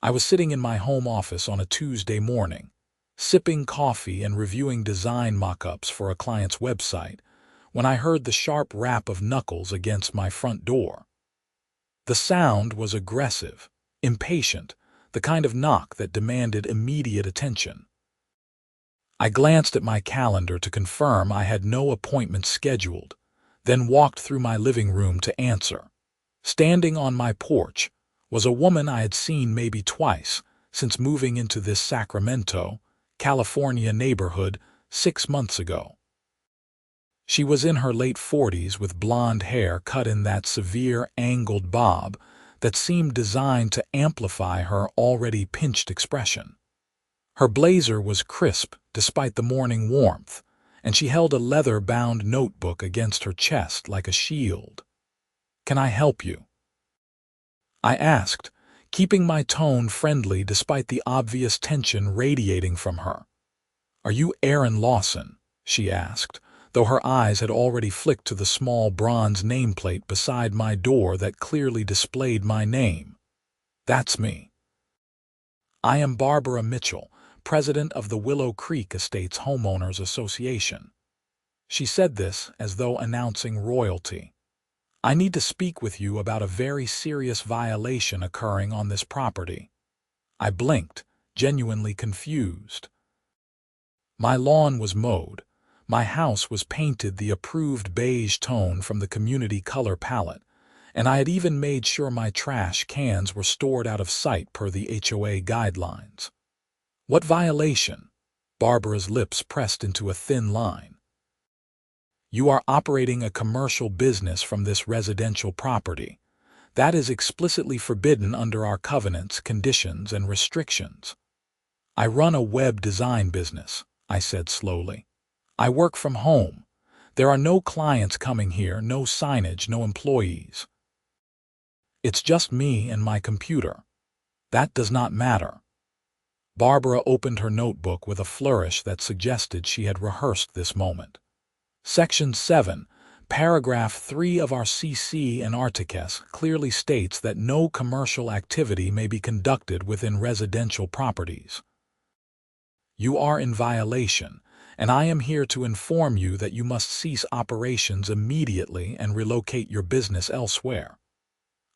I was sitting in my home office on a Tuesday morning, sipping coffee and reviewing design mock-ups for a client's website, when I heard the sharp rap of knuckles against my front door. The sound was aggressive, impatient, the kind of knock that demanded immediate attention. I glanced at my calendar to confirm I had no appointment scheduled, then walked through my living room to answer. Standing on my porch was a woman I had seen maybe twice since moving into this Sacramento, California neighborhood 6 months ago. She was in her late 40s with blonde hair cut in that severe angled bob that seemed designed to amplify her already pinched expression. Her blazer was crisp despite the morning warmth, and she held a leather-bound notebook against her chest like a shield. "Can I help you?" I asked, keeping my tone friendly despite the obvious tension radiating from her. "Are you Aaron Lawson?" she asked, though her eyes had already flicked to the small bronze nameplate beside my door that clearly displayed my name. "That's me." "I am Barbara Mitchell, president of the Willow Creek Estates Homeowners Association." She said this as though announcing royalty. "I need to speak with you about a very serious violation occurring on this property." I blinked, genuinely confused. My lawn was mowed. My house was painted the approved beige tone from the community color palette, and I had even made sure my trash cans were stored out of sight per the HOA guidelines. "What violation?" Barbara's lips pressed into a thin line. "You are operating a commercial business from this residential property. That is explicitly forbidden under our covenants, conditions, and restrictions." "I run a web design business," I said slowly. "I work from home. There are no clients coming here, no signage, no employees. It's just me and my computer." "That does not matter." Barbara opened her notebook with a flourish that suggested she had rehearsed this moment. Section 7, Paragraph 3 of our CC and Articles clearly states that no commercial activity may be conducted within residential properties. You are in violation, and I am here to inform you that you must cease operations immediately and relocate your business elsewhere.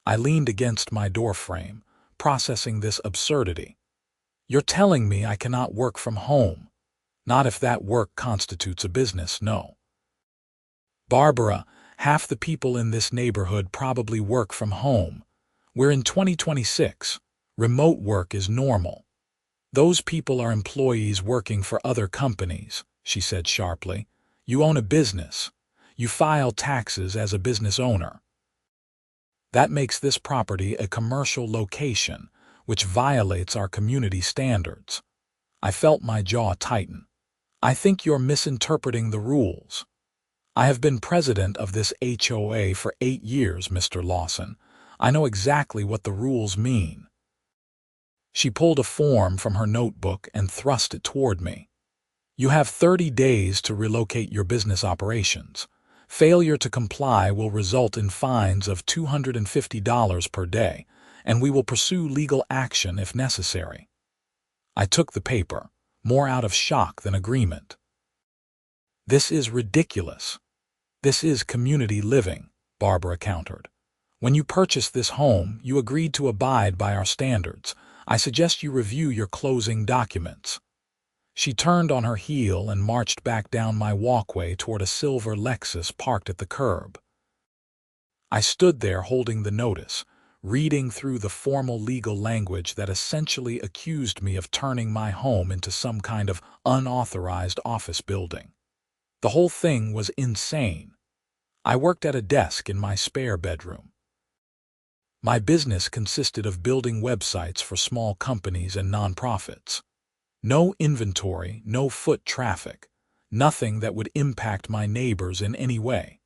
I leaned against my doorframe, processing this absurdity. "You're telling me I cannot work from home? Not if that work constitutes a business, no." "Barbara, half the people in this neighborhood probably work from home. We're in 2026. Remote work is normal. Those people are employees working for other companies," she said sharply. "You own a business. You file taxes as a business owner. That makes this property a commercial location, which violates our community standards." I felt my jaw tighten. "I think you're misinterpreting the rules. I have been president of this HOA for 8 years, Mr. Lawson. I know exactly what the rules mean." She pulled a form from her notebook and thrust it toward me. "You have 30 days to relocate your business operations. Failure to comply will result in fines of $250 per day, and we will pursue legal action if necessary." I took the paper, more out of shock than agreement. "This is ridiculous." "This is community living," Barbara countered. "When you purchased this home, you agreed to abide by our standards. I suggest you review your closing documents." She turned on her heel and marched back down my walkway toward a silver Lexus parked at the curb. I stood there holding the notice, reading through the formal legal language that essentially accused me of turning my home into some kind of unauthorized office building. The whole thing was insane. I worked at a desk in my spare bedroom. My business consisted of building websites for small companies and nonprofits. No inventory, no foot traffic, nothing that would impact my neighbors in any way.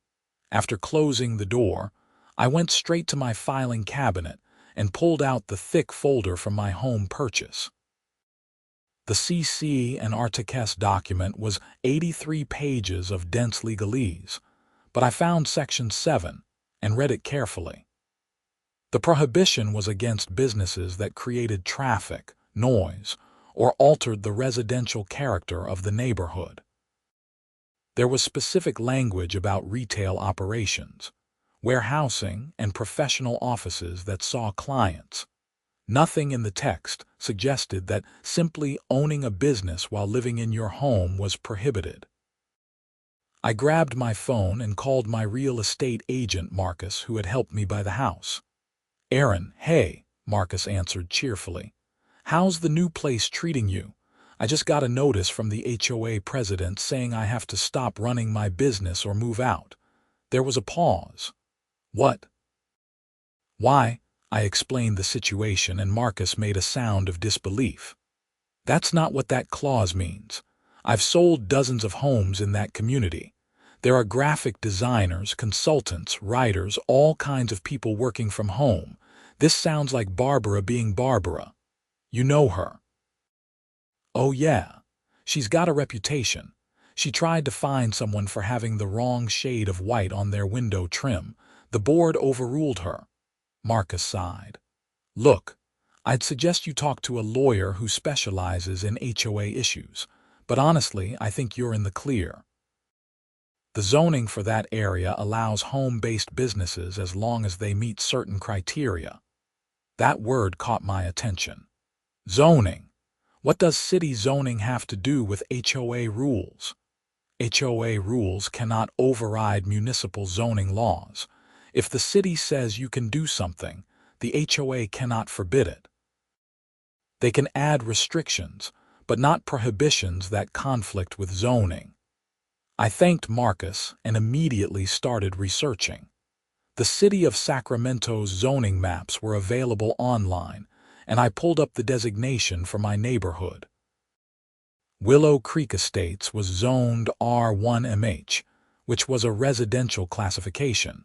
After closing the door, I went straight to my filing cabinet and pulled out the thick folder from my home purchase. The CC and Articles document was 83 pages of dense legalese, but I found Section 7 and read it carefully. The prohibition was against businesses that created traffic, noise, or altered the residential character of the neighborhood. There was specific language about retail operations, warehousing, and professional offices that saw clients. Nothing in the text suggested that simply owning a business while living in your home was prohibited. I grabbed my phone and called my real estate agent, Marcus, who had helped me buy the house. "Aaron, hey," Marcus answered cheerfully. "How's the new place treating you? I just got a notice from the HOA president saying I have to stop running my business or move out." There was a pause. "What?" "Why?" I explained the situation, and Marcus made a sound of disbelief. "That's not what that clause means. I've sold dozens of homes in that community. There are graphic designers, consultants, writers, all kinds of people working from home. This sounds like Barbara being Barbara. You know her." "Oh yeah. She's got a reputation. She tried to fine someone for having the wrong shade of white on their window trim. The board overruled her." Marcus sighed. "Look, I'd suggest you talk to a lawyer who specializes in HOA issues, but honestly, I think you're in the clear. The zoning for that area allows home-based businesses as long as they meet certain criteria." That word caught my attention. Zoning. What does city zoning have to do with HOA rules? HOA rules cannot override municipal zoning laws. If the city says you can do something, the HOA cannot forbid it. They can add restrictions, but not prohibitions that conflict with zoning. I thanked Marcus and immediately started researching. The city of Sacramento's zoning maps were available online, and I pulled up the designation for my neighborhood. Willow Creek Estates was zoned R1MH, which was a residential classification.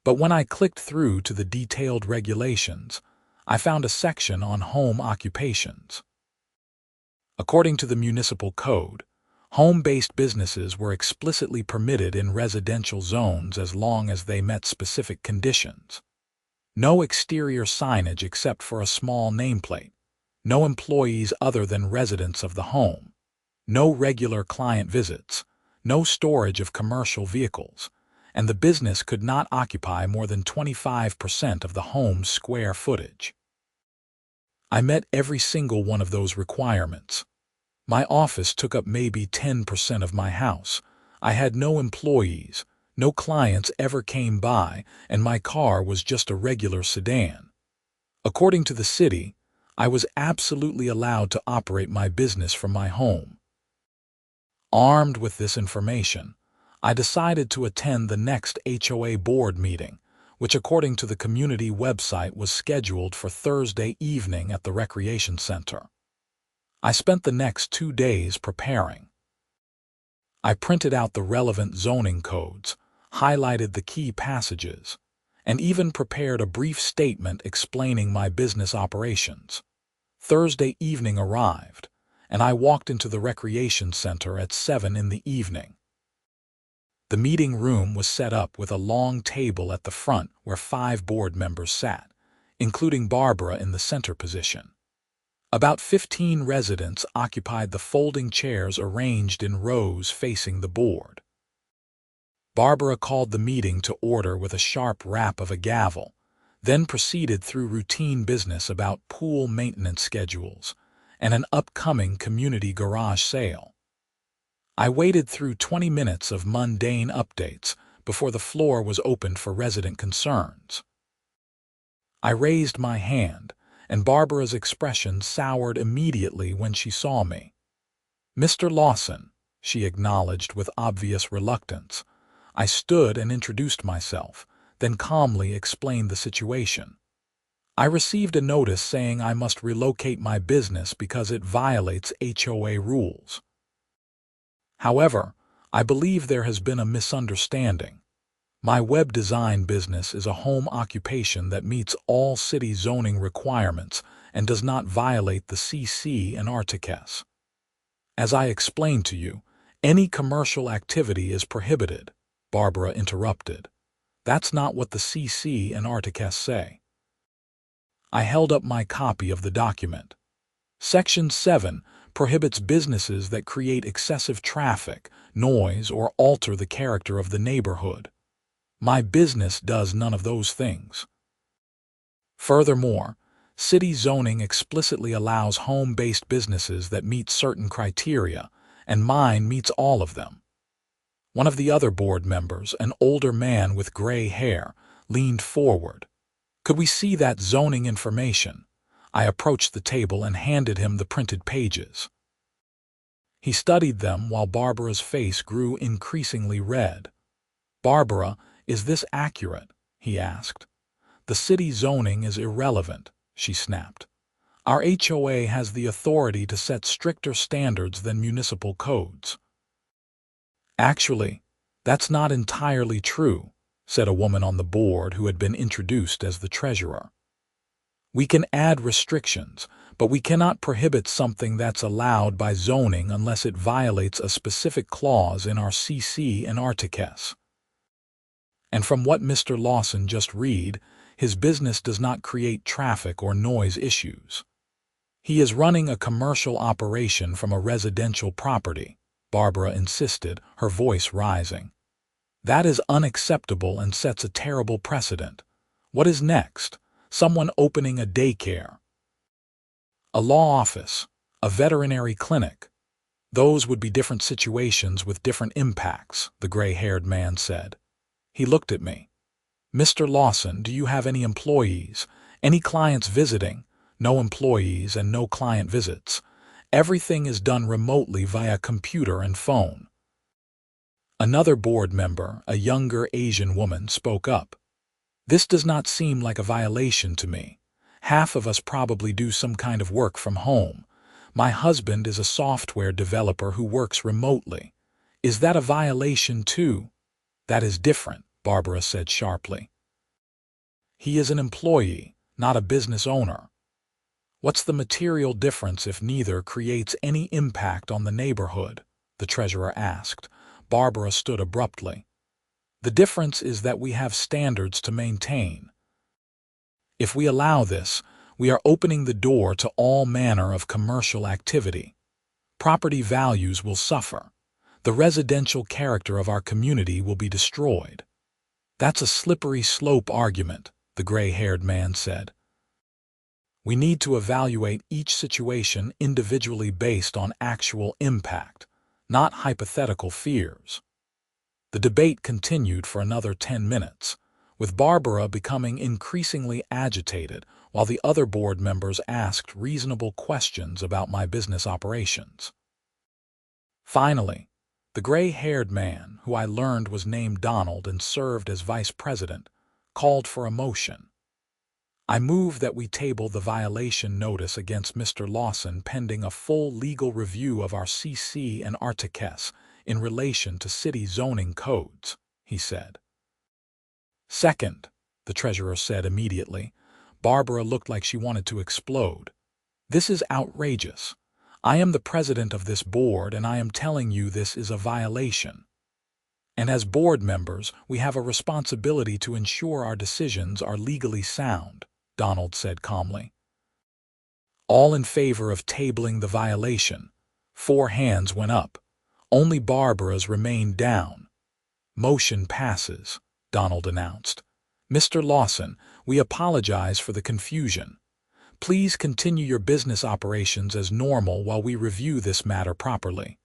But when I clicked through to the detailed regulations, I found a section on home occupations. According to the municipal code, home-based businesses were explicitly permitted in residential zones as long as they met specific conditions. No exterior signage except for a small nameplate. No employees other than residents of the home. No regular client visits. No storage of commercial vehicles. And the business could not occupy more than 25% of the home's square footage. I met every single one of those requirements. My office took up maybe 10% of my house. I had no employees, no clients ever came by, and my car was just a regular sedan. According to the city, I was absolutely allowed to operate my business from my home. Armed with this information, I decided to attend the next HOA board meeting, which according to the community website was scheduled for Thursday evening at the recreation center. I spent the next 2 days preparing. I printed out the relevant zoning codes, highlighted the key passages, and even prepared a brief statement explaining my business operations. Thursday evening arrived, and I walked into the recreation center at 7 in the evening. The meeting room was set up with a long table at the front where 5 board members sat, including Barbara in the center position. About 15 residents occupied the folding chairs arranged in rows facing the board. Barbara called the meeting to order with a sharp rap of a gavel, then proceeded through routine business about pool maintenance schedules and an upcoming community garage sale. I waited through 20 minutes of mundane updates before the floor was opened for resident concerns. I raised my hand, and Barbara's expression soured immediately when she saw me. "Mr. Lawson," she acknowledged with obvious reluctance. I stood and introduced myself, then calmly explained the situation. I received a notice saying I must relocate my business because it violates HOA rules. However, I believe there has been a misunderstanding. My web design business is a home occupation that meets all city zoning requirements and does not violate the CC and RTCS. As I explained to you, any commercial activity is prohibited, Barbara interrupted. That's not what the CC and RTCS say. I held up my copy of the document. Section 7 prohibits businesses that create excessive traffic, noise, or alter the character of the neighborhood. My business does none of those things. Furthermore, city zoning explicitly allows home-based businesses that meet certain criteria, and mine meets all of them. One of the other board members, an older man with gray hair, leaned forward. Could we see that zoning information? I approached the table and handed him the printed pages. He studied them while Barbara's face grew increasingly red. "Barbara, is this accurate?" he asked. "The city zoning is irrelevant," she snapped. "Our HOA has the authority to set stricter standards than municipal codes." "Actually, that's not entirely true," said a woman on the board who had been introduced as the treasurer. "We can add restrictions, but we cannot prohibit something that's allowed by zoning unless it violates a specific clause in our CC and Articles. And from what Mr. Lawson just read, his business does not create traffic or noise issues. He is running a commercial operation from a residential property," Barbara insisted, her voice rising. "That is unacceptable and sets a terrible precedent. What is next? Someone opening a daycare, a law office, a veterinary clinic. Those would be different situations with different impacts," the gray-haired man said. He looked at me. "Mr. Lawson, do you have any employees? Any clients visiting?" "No employees and no client visits. Everything is done remotely via computer and phone." Another board member, a younger Asian woman, spoke up. "This does not seem like a violation to me. Half of us probably do some kind of work from home. My husband is a software developer who works remotely. Is that a violation too?" "That is different," Barbara said sharply. "He is an employee, not a business owner." "What's the material difference if neither creates any impact on the neighborhood?" the treasurer asked. Barbara stood abruptly. "The difference is that we have standards to maintain. If we allow this, we are opening the door to all manner of commercial activity. Property values will suffer. The residential character of our community will be destroyed." "That's a slippery slope argument," the gray-haired man said. "We need to evaluate each situation individually based on actual impact, not hypothetical fears." The debate continued for another 10 minutes, with Barbara becoming increasingly agitated while the other board members asked reasonable questions about my business operations. Finally, the gray-haired man, who I learned was named Donald and served as vice president, called for a motion. "I move that we table the violation notice against Mr. Lawson pending a full legal review of our CC and Articles in relation to city zoning codes," he said. "Second," the treasurer said immediately. Barbara looked like she wanted to explode. "This is outrageous. I am the president of this board and I am telling you this is a violation. And as board members, we have a responsibility to ensure our decisions are legally sound," Donald said calmly. "All in favor of tabling the violation?" 4 hands went up. Only Barbara's remained down. "Motion passes," Donald announced. "Mr. Lawson, we apologize for the confusion. Please continue your business operations as normal while we review this matter properly."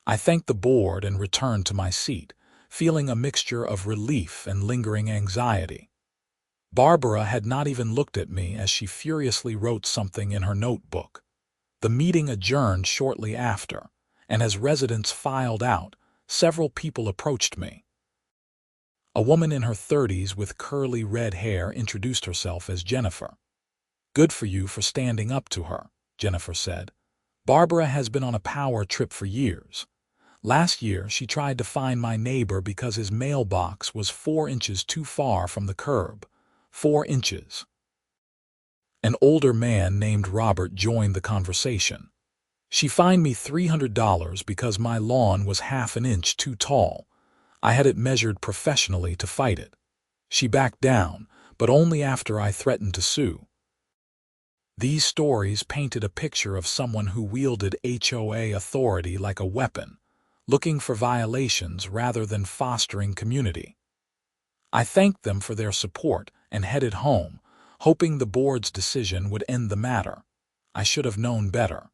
I thanked the board and returned to my seat, feeling a mixture of relief and lingering anxiety. Barbara had not even looked at me as she furiously wrote something in her notebook. The meeting adjourned shortly after, and as residents filed out, several people approached me. A woman in her 30s with curly red hair introduced herself as Jennifer. "Good for you for standing up to her," Jennifer said. "Barbara has been on a power trip for years. Last year, she tried to fine my neighbor because his mailbox was 4 inches too far from the curb. 4 inches. An older man named Robert joined the conversation. "She fined me $300 because my lawn was half an inch too tall. I had it measured professionally to fight it. She backed down, but only after I threatened to sue. These stories painted a picture of someone who wielded HOA authority like a weapon, looking for violations rather than fostering community. I thanked them for their support and headed home, hoping the board's decision would end the matter. I should have known better.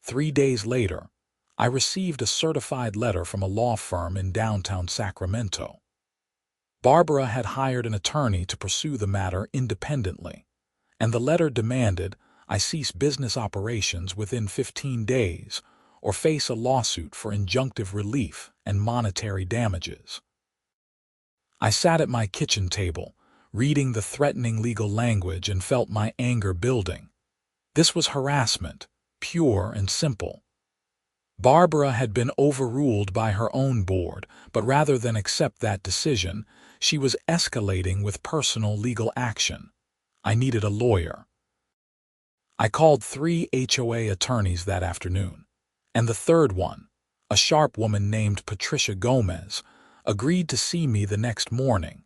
3 days later, I received a certified letter from a law firm in downtown Sacramento. Barbara had hired an attorney to pursue the matter independently, and the letter demanded I cease business operations within 15 days or face a lawsuit for injunctive relief and monetary damages. I sat at my kitchen table, reading the threatening legal language, and felt my anger building. This was harassment, pure and simple. Barbara had been overruled by her own board, but rather than accept that decision, she was escalating with personal legal action. I needed a lawyer. I called 3 HOA attorneys that afternoon, and the third one, a sharp woman named Patricia Gomez, agreed to see me the next morning.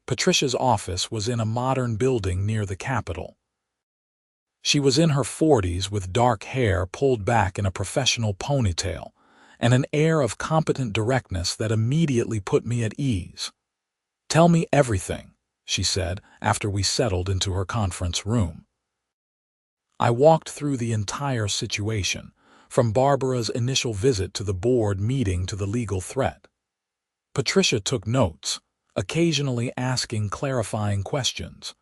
Patricia's office was in a modern building near the Capitol. She was in her 40s with dark hair pulled back in a professional ponytail and an air of competent directness that immediately put me at ease. "Tell me everything," she said after we settled into her conference room. I walked through the entire situation, from Barbara's initial visit to the board meeting to the legal threat. Patricia took notes, occasionally asking clarifying questions.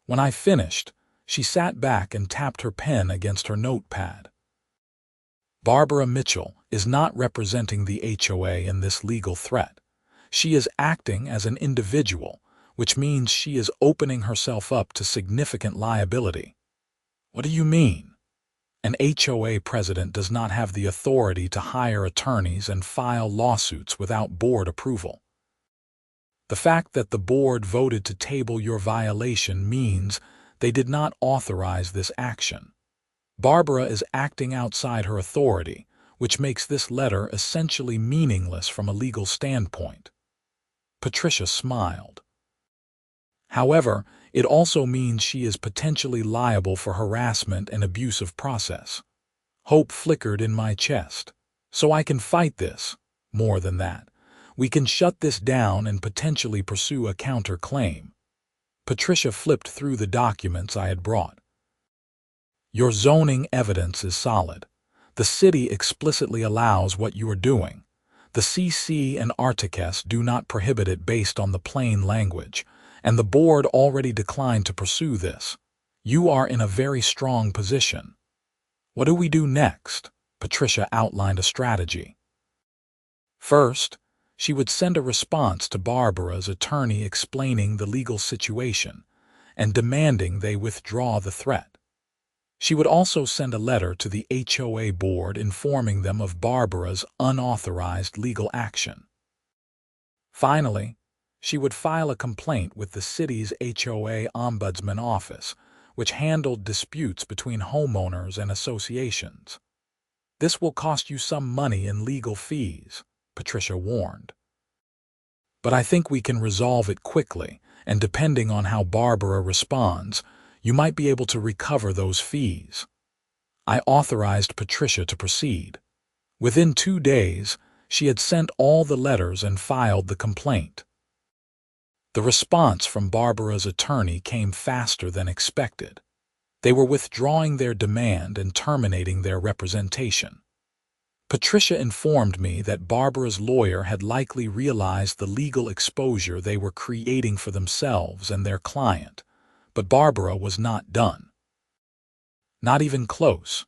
When I finished, she sat back and tapped her pen against her notepad. Barbara Mitchell is not representing the HOA in this legal threat. She is acting as an individual, which means she is opening herself up to significant liability. What do you mean? An HOA president does not have the authority to hire attorneys and file lawsuits without board approval. The fact that the board voted to table your violation means they did not authorize this action. Barbara is acting outside her authority, which makes this letter essentially meaningless from a legal standpoint. Patricia smiled. However, it also means she is potentially liable for harassment and abusive process. Hope flickered in my chest. So I can fight this. More than that, we can shut this down and potentially pursue a counterclaim. Patricia flipped through the documents I had brought. Your zoning evidence is solid. The city explicitly allows what you are doing. The CC and Articus do not prohibit it based on the plain language, and the board already declined to pursue this. You are in a very strong position. What do we do next? Patricia outlined a strategy. First, she would send a response to Barbara's attorney explaining the legal situation and demanding they withdraw the threat. She would also send a letter to the HOA board informing them of Barbara's unauthorized legal action. Finally, she would file a complaint with the city's HOA Ombudsman Office, which handled disputes between homeowners and associations. This will cost you some money in legal fees, Patricia warned. But I think we can resolve it quickly, and depending on how Barbara responds, you might be able to recover those fees. I authorized Patricia to proceed. Within 2 days, she had sent all the letters and filed the complaint. The response from Barbara's attorney came faster than expected. They were withdrawing their demand and terminating their representation. Patricia informed me that Barbara's lawyer had likely realized the legal exposure they were creating for themselves and their client, but Barbara was not done. Not even close.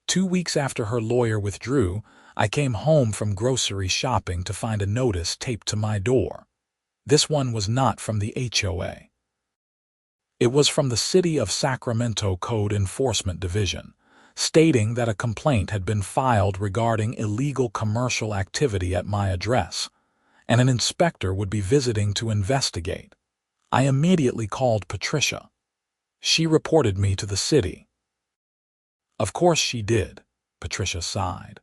2 weeks after her lawyer withdrew, I came home from grocery shopping to find a notice taped to my door. This one was not from the HOA. It was from the City of Sacramento Code Enforcement Division, stating that a complaint had been filed regarding illegal commercial activity at my address, and an inspector would be visiting to investigate. I immediately called Patricia. She reported me to the city. Of course she did, Patricia sighed.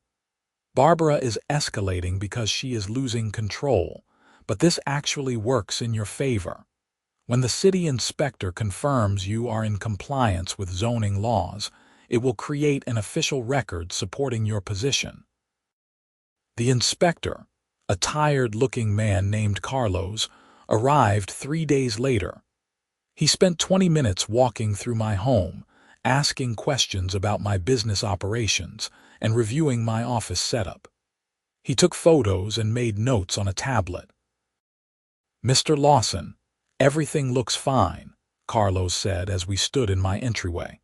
Barbara is escalating because she is losing control, but this actually works in your favor. When the city inspector confirms you are in compliance with zoning laws, it will create an official record supporting your position. The inspector, a tired-looking man named Carlos, arrived 3 days later. He spent 20 minutes walking through my home, asking questions about my business operations and reviewing my office setup. He took photos and made notes on a tablet. "Mr. Lawson, everything looks fine," Carlos said as we stood in my entryway.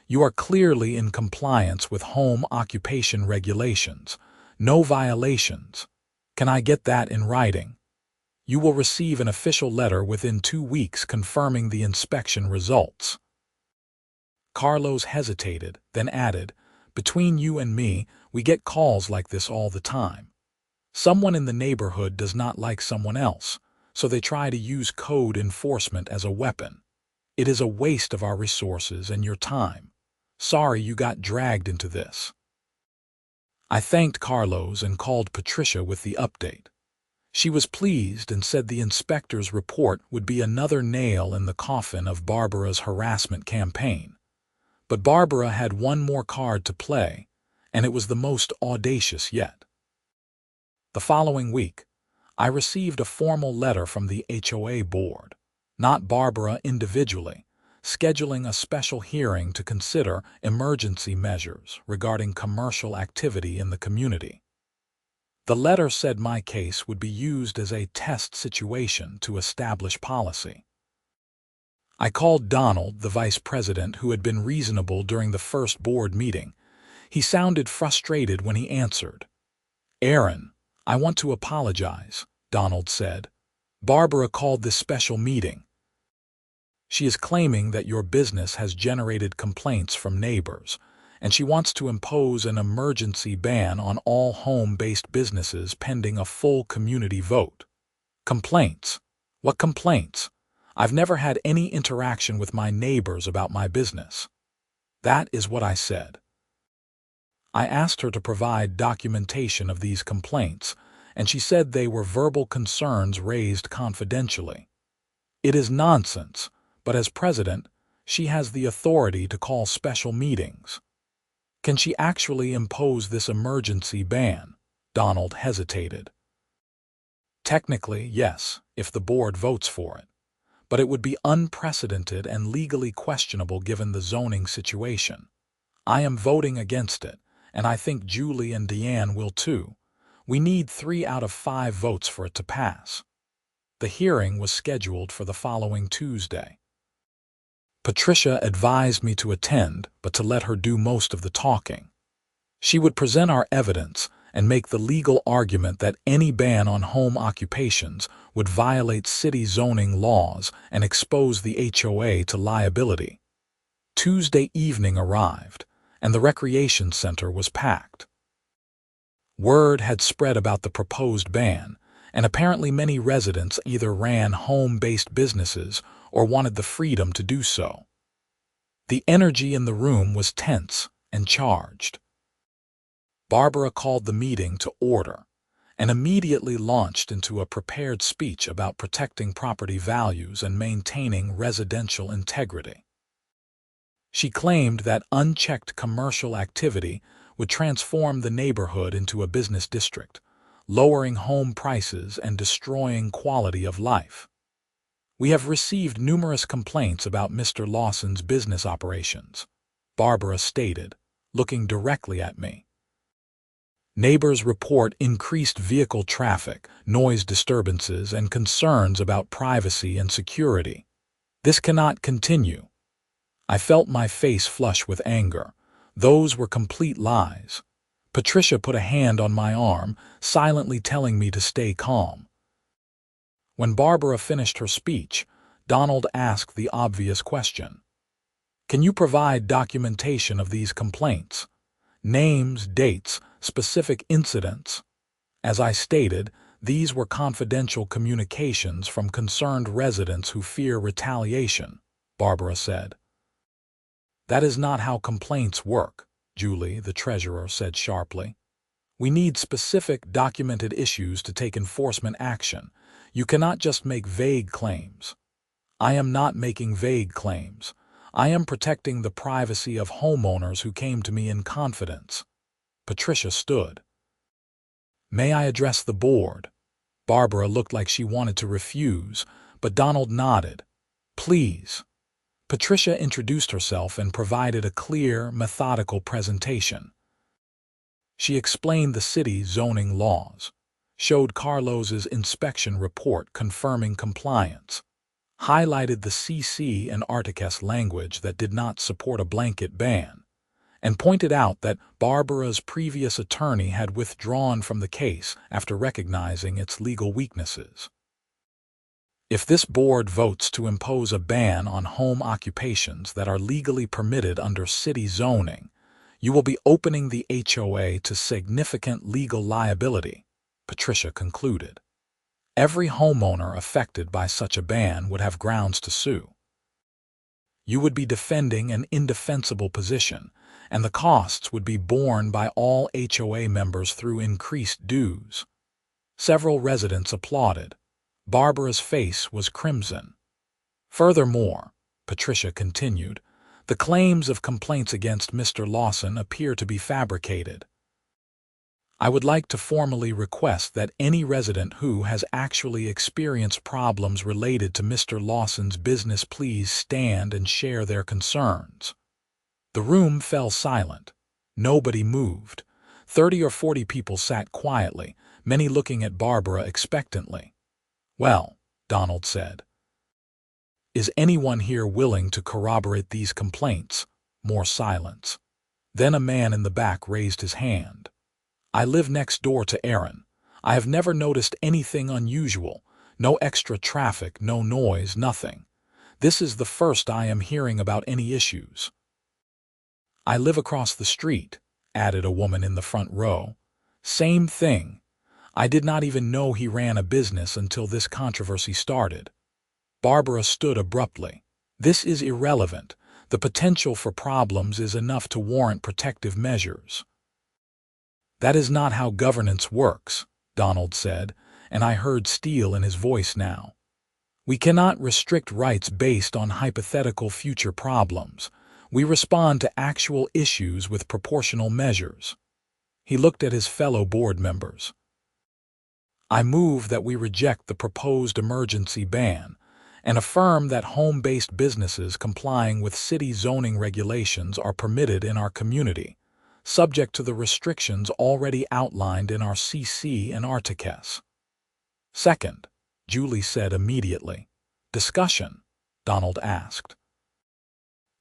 "You are clearly in compliance with home occupation regulations. No violations. Can I get that in writing? You will receive an official letter within 2 weeks confirming the inspection results." Carlos hesitated, then added, "Between you and me, we get calls like this all the time. Someone in the neighborhood does not like someone else, so they try to use code enforcement as a weapon. It is a waste of our resources and your time. Sorry you got dragged into this." I thanked Carlos and called Patricia with the update. She was pleased and said the inspector's report would be another nail in the coffin of Barbara's harassment campaign. But Barbara had one more card to play, and it was the most audacious yet. The following week, I received a formal letter from the HOA board, not Barbara individually, scheduling a special hearing to consider emergency measures regarding commercial activity in the community. The letter said my case would be used as a test situation to establish policy. I called Donald, the vice president, who had been reasonable during the first board meeting. He sounded frustrated when he answered. "Aaron, I want to apologize," Donald said. "Barbara called this special meeting. She is claiming that your business has generated complaints from neighbors, and she wants to impose an emergency ban on all home-based businesses pending a full community vote." "Complaints? What complaints? I've never had any interaction with my neighbors about my business." That is what I said. I asked her to provide documentation of these complaints, and she said they were verbal concerns raised confidentially. It is nonsense, but as president, she has the authority to call special meetings. Can she actually impose this emergency ban? Donald hesitated. Technically, yes, if the board votes for it. But it would be unprecedented and legally questionable given the zoning situation. I am voting against it, and I think Julie and Deanne will too. We need 3 out of 5 votes for it to pass. The hearing was scheduled for the following Tuesday. Patricia advised me to attend, but to let her do most of the talking. She would present our evidence and make the legal argument that any ban on home occupations would violate city zoning laws and expose the HOA to liability. Tuesday evening arrived, and the recreation center was packed. Word had spread about the proposed ban, and apparently many residents either ran home-based businesses or wanted the freedom to do so. The energy in the room was tense and charged. Barbara called the meeting to order and immediately launched into a prepared speech about protecting property values and maintaining residential integrity. She claimed that unchecked commercial activity would transform the neighborhood into a business district, lowering home prices and destroying quality of life. "We have received numerous complaints about Mr. Lawson's business operations," Barbara stated, looking directly at me. "Neighbors report increased vehicle traffic, noise disturbances, and concerns about privacy and security. This cannot continue." I felt my face flush with anger. Those were complete lies. Patricia put a hand on my arm, silently telling me to stay calm. When Barbara finished her speech, Donald asked the obvious question. "Can you provide documentation of these complaints? Names, dates, specific incidents?" As I stated, these were confidential communications from concerned residents who fear retaliation, Barbara said. "That is not how complaints work," Julie, the treasurer, said sharply. "We need specific, documented issues to take enforcement action. You cannot just make vague claims." I am not making vague claims. I am protecting the privacy of homeowners who came to me in confidence. Patricia stood. May I address the board? Barbara looked like she wanted to refuse, but Donald nodded. Please. Patricia introduced herself and provided a clear, methodical presentation. She explained the city's zoning laws, showed Carlos's inspection report confirming compliance, highlighted the CC and Articus language that did not support a blanket ban, and pointed out that Barbara's previous attorney had withdrawn from the case after recognizing its legal weaknesses. If this board votes to impose a ban on home occupations that are legally permitted under city zoning, you will be opening the HOA to significant legal liability, Patricia concluded. Every homeowner affected by such a ban would have grounds to sue. You would be defending an indefensible position, and the costs would be borne by all HOA members through increased dues. Several residents applauded. Barbara's face was crimson. Furthermore, Patricia continued, the claims of complaints against Mr. Lawson appear to be fabricated. I would like to formally request that any resident who has actually experienced problems related to Mr. Lawson's business please stand and share their concerns. The room fell silent. Nobody moved. 30 or 40 people sat quietly, many looking at Barbara expectantly. Well, Donald said. Is anyone here willing to corroborate these complaints? More silence. Then a man in the back raised his hand. I live next door to Aaron. I have never noticed anything unusual. No extra traffic, no noise, nothing. This is the first I am hearing about any issues. I live across the street, added a woman in the front row. Same thing. I did not even know he ran a business until this controversy started. Barbara stood abruptly. This is irrelevant. The potential for problems is enough to warrant protective measures. That is not how governance works, Donald said, and I heard steel in his voice now. We cannot restrict rights based on hypothetical future problems. We respond to actual issues with proportional measures. He looked at his fellow board members. I move that we reject the proposed emergency ban and affirm that home-based businesses complying with city zoning regulations are permitted in our community, subject to the restrictions already outlined in our CC and Articus. Second, Julie said immediately. Discussion, Donald asked.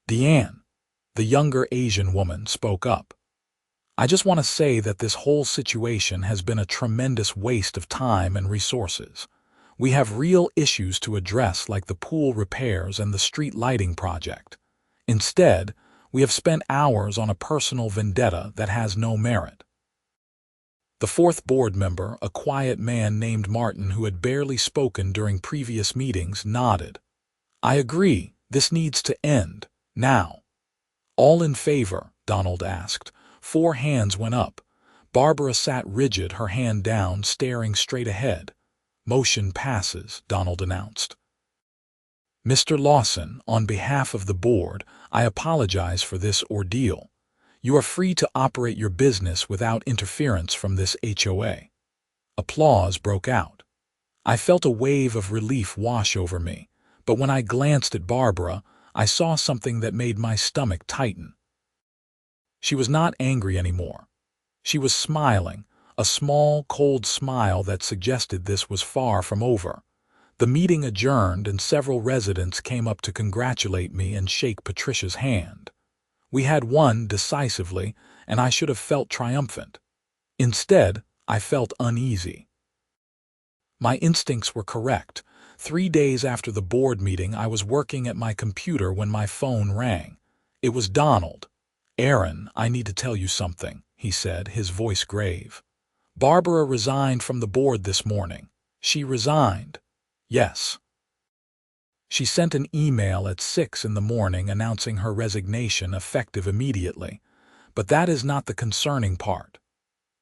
Deanne, the younger Asian woman, spoke up. I just want to say that this whole situation has been a tremendous waste of time and resources. We have real issues to address like the pool repairs and the street lighting project. Instead, we have spent hours on a personal vendetta that has no merit. The fourth board member, a quiet man named Martin who had barely spoken during previous meetings, nodded. I agree, this needs to end, now. All in favor? Donald asked. 4 hands went up. Barbara sat rigid, her hand down, staring straight ahead. Motion passes, Donald announced. Mr. Lawson, on behalf of the board, I apologize for this ordeal. You are free to operate your business without interference from this HOA. Applause broke out. I felt a wave of relief wash over me, but when I glanced at Barbara, I saw something that made my stomach tighten. She was not angry anymore. She was smiling, a small, cold smile that suggested this was far from over. The meeting adjourned and several residents came up to congratulate me and shake Patricia's hand. We had won decisively, and I should have felt triumphant. Instead, I felt uneasy. My instincts were correct. 3 days after the board meeting, I was working at my computer when my phone rang. It was Donald. Aaron, I need to tell you something, he said, his voice grave. Barbara resigned from the board this morning. She resigned. Yes. She sent an email at 6 in the morning announcing her resignation effective immediately. But that is not the concerning part.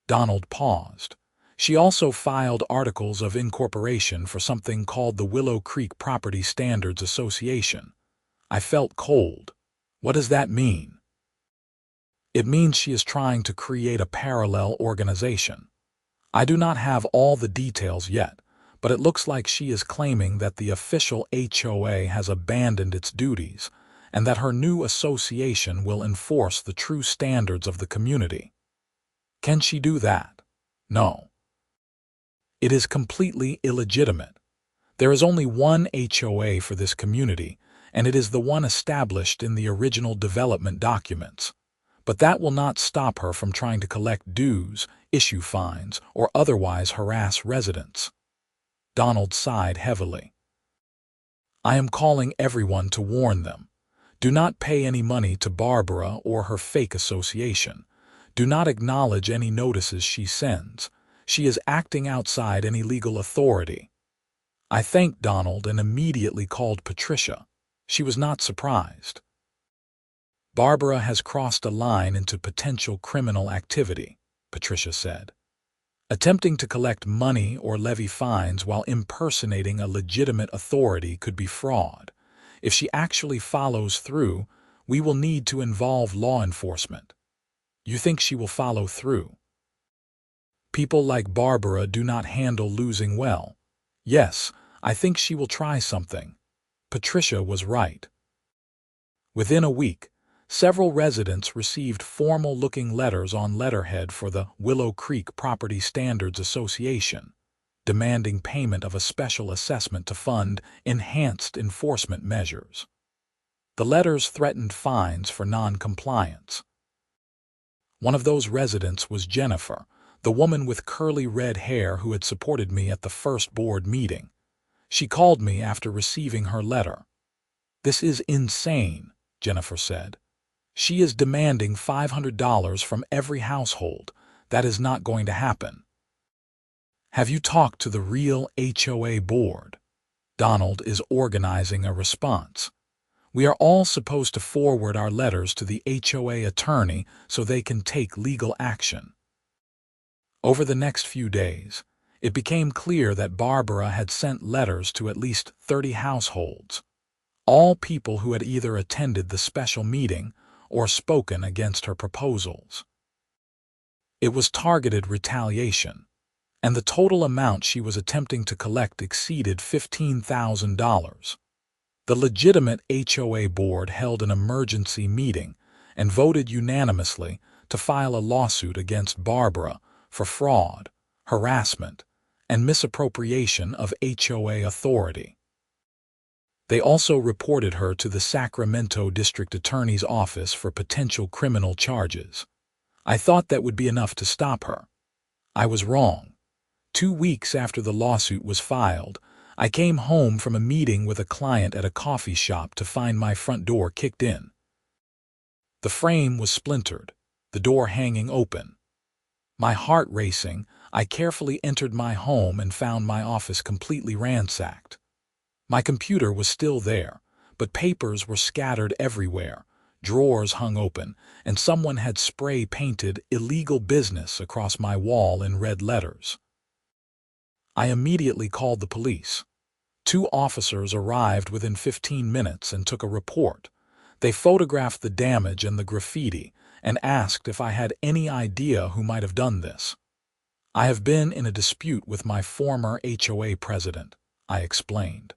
Donald paused. She also filed articles of incorporation for something called the Willow Creek Property Standards Association. I felt cold. What does that mean? It means she is trying to create a parallel organization. I do not have all the details yet, but it looks like she is claiming that the official HOA has abandoned its duties and that her new association will enforce the true standards of the community. Can she do that? No. It is completely illegitimate. There is only one HOA for this community, and it is the one established in the original development documents. But that will not stop her from trying to collect dues, issue fines, or otherwise harass residents. Donald sighed heavily. I am calling everyone to warn them. Do not pay any money to Barbara or her fake association. Do not acknowledge any notices she sends. She is acting outside any legal authority. I thanked Donald and immediately called Patricia. She was not surprised. Barbara has crossed a line into potential criminal activity, Patricia said. Attempting to collect money or levy fines while impersonating a legitimate authority could be fraud. If she actually follows through, we will need to involve law enforcement. You think she will follow through? People like Barbara do not handle losing well. Yes, I think she will try something. Patricia was right. Within a week, several residents received formal-looking letters on letterhead for the Willow Creek Property Standards Association, demanding payment of a special assessment to fund enhanced enforcement measures. The letters threatened fines for non-compliance. One of those residents was Jennifer, the woman with curly red hair who had supported me at the first board meeting. She called me after receiving her letter. This is insane, Jennifer said. She is demanding $500 from every household. That is not going to happen. Have you talked to the real HOA board? Donald is organizing a response. We are all supposed to forward our letters to the HOA attorney so they can take legal action. Over the next few days, it became clear that Barbara had sent letters to at least 30 households, all people who had either attended the special meeting or spoken against her proposals. It was targeted retaliation, and the total amount she was attempting to collect exceeded $15,000. The legitimate HOA board held an emergency meeting and voted unanimously to file a lawsuit against Barbara for fraud, harassment, and misappropriation of HOA authority. They also reported her to the Sacramento District Attorney's Office for potential criminal charges. I thought that would be enough to stop her. I was wrong. 2 weeks after the lawsuit was filed, I came home from a meeting with a client at a coffee shop to find my front door kicked in. The frame was splintered, the door hanging open. My heart racing, I carefully entered my home and found my office completely ransacked. My computer was still there, but papers were scattered everywhere, drawers hung open, and someone had spray-painted "illegal business" across my wall in red letters. I immediately called the police. 2 officers arrived within 15 minutes and took a report. They photographed the damage and the graffiti and asked if I had any idea who might have done this. I have been in a dispute with my former HOA president, I explained.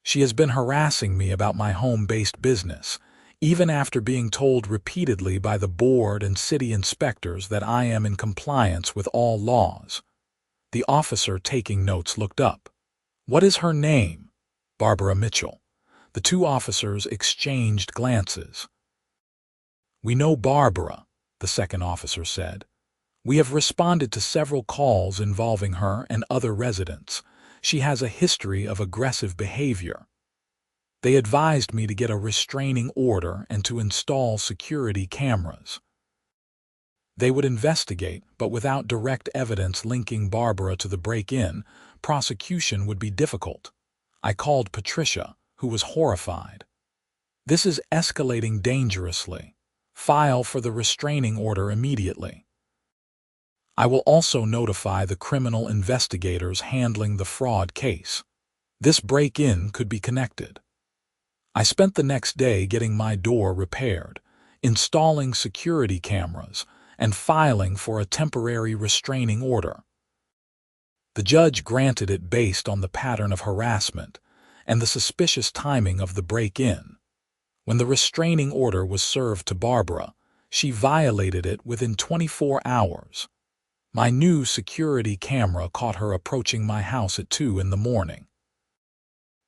She has been harassing me about my home-based business, even after being told repeatedly by the board and city inspectors that I am in compliance with all laws. The officer taking notes looked up. What is her name? Barbara Mitchell. The 2 officers exchanged glances. We know Barbara, the second officer said. We have responded to several calls involving her and other residents. She has a history of aggressive behavior. They advised me to get a restraining order and to install security cameras. They would investigate, but without direct evidence linking Barbara to the break-in, prosecution would be difficult. I called Patricia, who was horrified. This is escalating dangerously. File for the restraining order immediately. I will also notify the criminal investigators handling the fraud case. This break-in could be connected. I spent the next day getting my door repaired, installing security cameras, and filing for a temporary restraining order. The judge granted it based on the pattern of harassment and the suspicious timing of the break-in. When the restraining order was served to Barbara, she violated it within 24 hours. My new security camera caught her approaching my house at 2 in the morning.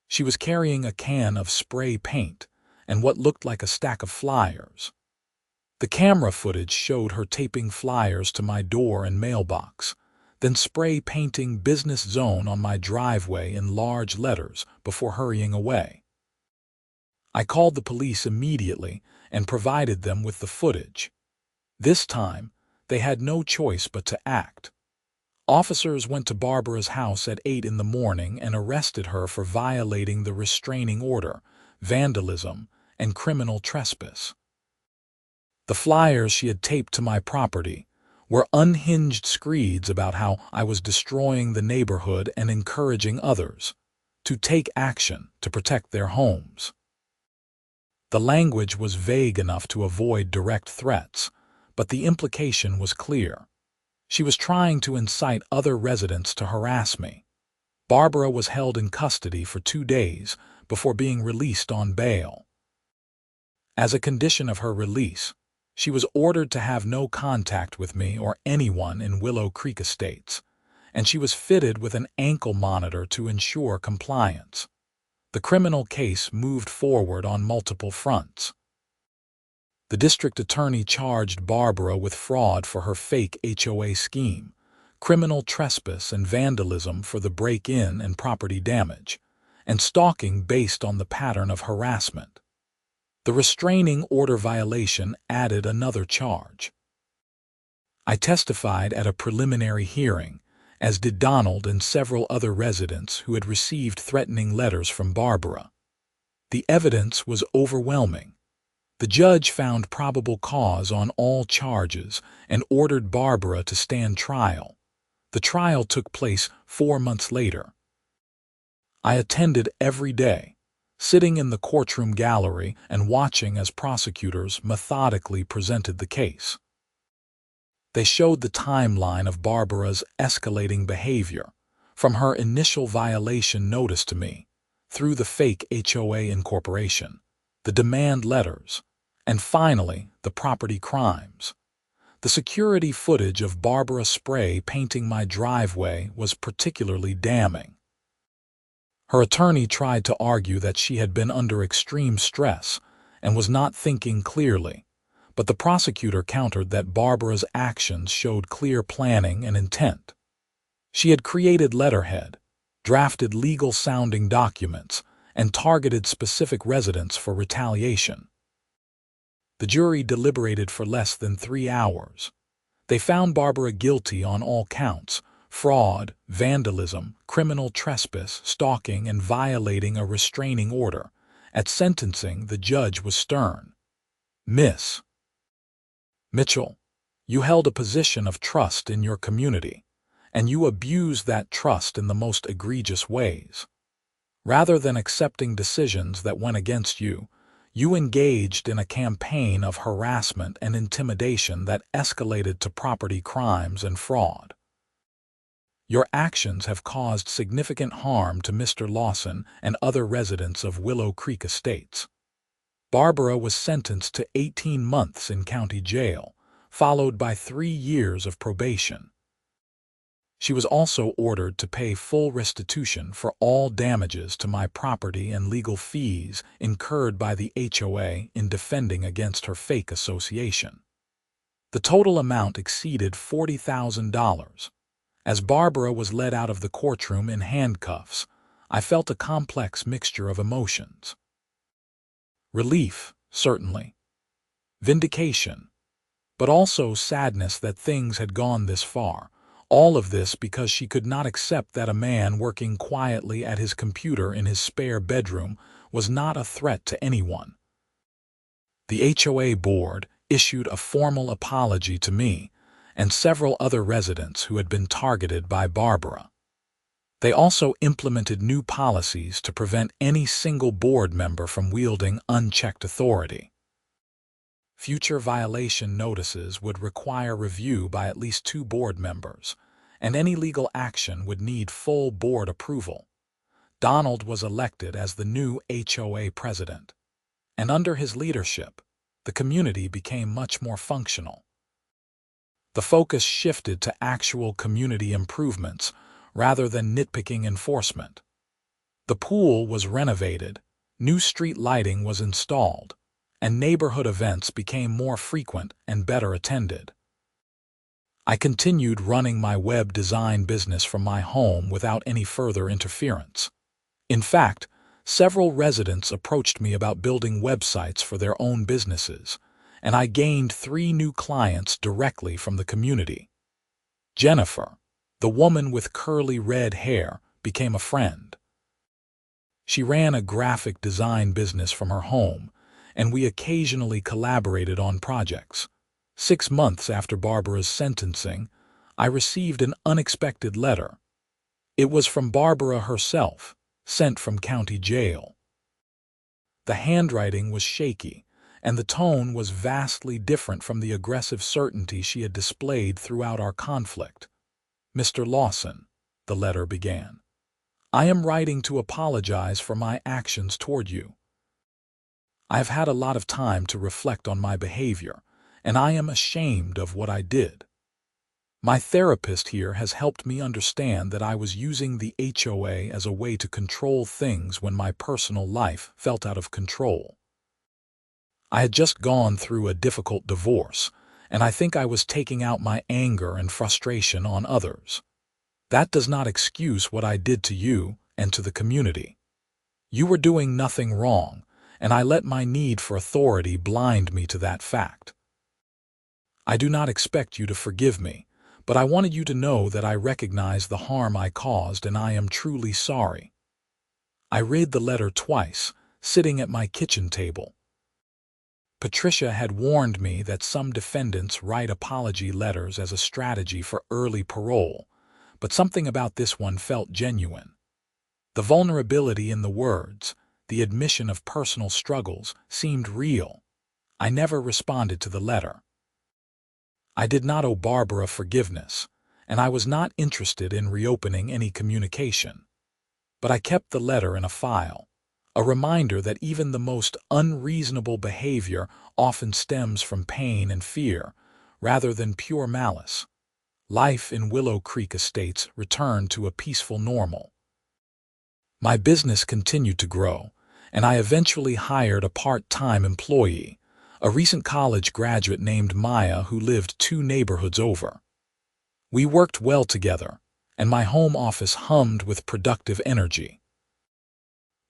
She was carrying a can of spray paint and what looked like a stack of flyers. The camera footage showed her taping flyers to my door and mailbox, then spray painting "Business Zone" on my driveway in large letters before hurrying away. I called the police immediately and provided them with the footage. This time, they had no choice but to act. Officers went to Barbara's house at 8 in the morning and arrested her for violating the restraining order, vandalism, and criminal trespass. The flyers she had taped to my property were unhinged screeds about how I was destroying the neighborhood and encouraging others to take action to protect their homes. The language was vague enough to avoid direct threats, but the implication was clear. She was trying to incite other residents to harass me. Barbara was held in custody for 2 days before being released on bail. As a condition of her release, she was ordered to have no contact with me or anyone in Willow Creek Estates, and she was fitted with an ankle monitor to ensure compliance. The criminal case moved forward on multiple fronts. The district attorney charged Barbara with fraud for her fake HOA scheme, criminal trespass and vandalism for the break-in and property damage, and stalking based on the pattern of harassment. The restraining order violation added another charge. I testified at a preliminary hearing, as did Donald and several other residents who had received threatening letters from Barbara. The evidence was overwhelming. The judge found probable cause on all charges and ordered Barbara to stand trial. The trial took place 4 months later. I attended every day, sitting in the courtroom gallery and watching as prosecutors methodically presented the case. They showed the timeline of Barbara's escalating behavior, from her initial violation notice to me, through the fake HOA incorporation, the demand letters, and finally, the property crimes. The security footage of Barbara spray painting my driveway was particularly damning. Her attorney tried to argue that she had been under extreme stress and was not thinking clearly, but the prosecutor countered that Barbara's actions showed clear planning and intent. She had created letterhead, drafted legal-sounding documents, and targeted specific residents for retaliation. The jury deliberated for less than 3 hours. They found Barbara guilty on all counts: fraud, vandalism, criminal trespass, stalking, and violating a restraining order. At sentencing, the judge was stern. "Miss Mitchell, you held a position of trust in your community, and you abused that trust in the most egregious ways. Rather than accepting decisions that went against you, you engaged in a campaign of harassment and intimidation that escalated to property crimes and fraud. Your actions have caused significant harm to Mr. Lawson and other residents of Willow Creek Estates." Barbara was sentenced to 18 months in county jail, followed by 3 years of probation. She was also ordered to pay full restitution for all damages to my property and legal fees incurred by the HOA in defending against her fake association. The total amount exceeded $40,000. As Barbara was led out of the courtroom in handcuffs, I felt a complex mixture of emotions. Relief, certainly. Vindication. But also sadness that things had gone this far. All of this because she could not accept that a man working quietly at his computer in his spare bedroom was not a threat to anyone. The HOA board issued a formal apology to me, and several other residents who had been targeted by Barbara. They also implemented new policies to prevent any single board member from wielding unchecked authority. Future violation notices would require review by at least 2 board members, and any legal action would need full board approval. Donald was elected as the new HOA president, and under his leadership, the community became much more functional. The focus shifted to actual community improvements rather than nitpicking enforcement. The pool was renovated, new street lighting was installed, and neighborhood events became more frequent and better attended. I continued running my web design business from my home without any further interference. In fact, several residents approached me about building websites for their own businesses, and I gained 3 new clients directly from the community. Jennifer, the woman with curly red hair, became a friend. She ran a graphic design business from her home, and we occasionally collaborated on projects. 6 months after Barbara's sentencing, I received an unexpected letter. It was from Barbara herself, sent from county jail. The handwriting was shaky, and the tone was vastly different from the aggressive certainty she had displayed throughout our conflict. "Mr. Lawson," the letter began, "I am writing to apologize for my actions toward you. I have had a lot of time to reflect on my behavior, and I am ashamed of what I did. My therapist here has helped me understand that I was using the HOA as a way to control things when my personal life felt out of control. I had just gone through a difficult divorce, and I think I was taking out my anger and frustration on others. That does not excuse what I did to you and to the community. You were doing nothing wrong, and I let my need for authority blind me to that fact. I do not expect you to forgive me, but I wanted you to know that I recognize the harm I caused and I am truly sorry." I read the letter twice, sitting at my kitchen table. Patricia had warned me that some defendants write apology letters as a strategy for early parole, but something about this one felt genuine. The vulnerability in the words, the admission of personal struggles, seemed real. I never responded to the letter. I did not owe Barbara forgiveness, and I was not interested in reopening any communication. But I kept the letter in a file, a reminder that even the most unreasonable behavior often stems from pain and fear, rather than pure malice. Life in Willow Creek Estates returned to a peaceful normal. My business continued to grow, and I eventually hired a part-time employee, a recent college graduate named Maya who lived 2 neighborhoods over. We worked well together, and my home office hummed with productive energy.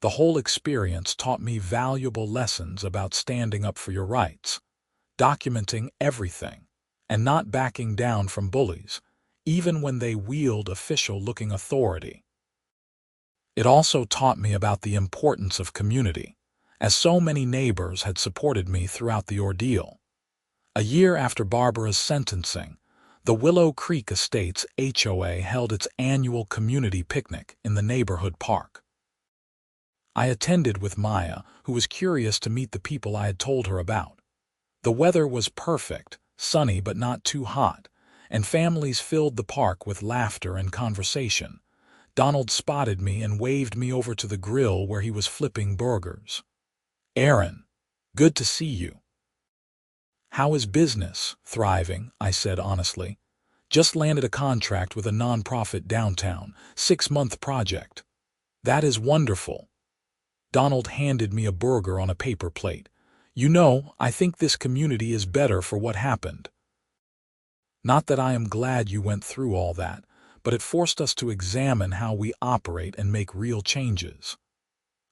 The whole experience taught me valuable lessons about standing up for your rights, documenting everything, and not backing down from bullies, even when they wield official-looking authority. It also taught me about the importance of community, as so many neighbors had supported me throughout the ordeal. A year after Barbara's sentencing, the Willow Creek Estates HOA held its annual community picnic in the neighborhood park. I attended with Maya, who was curious to meet the people I had told her about. The weather was perfect, sunny but not too hot, and families filled the park with laughter and conversation. Donald spotted me and waved me over to the grill where he was flipping burgers. "Aaron, good to see you." "How is business?" "Thriving," I said honestly. "Just landed a contract with a nonprofit downtown, 6-month project." "That is wonderful." Donald handed me a burger on a paper plate. "You know, I think this community is better for what happened. Not that I am glad you went through all that, but it forced us to examine how we operate and make real changes."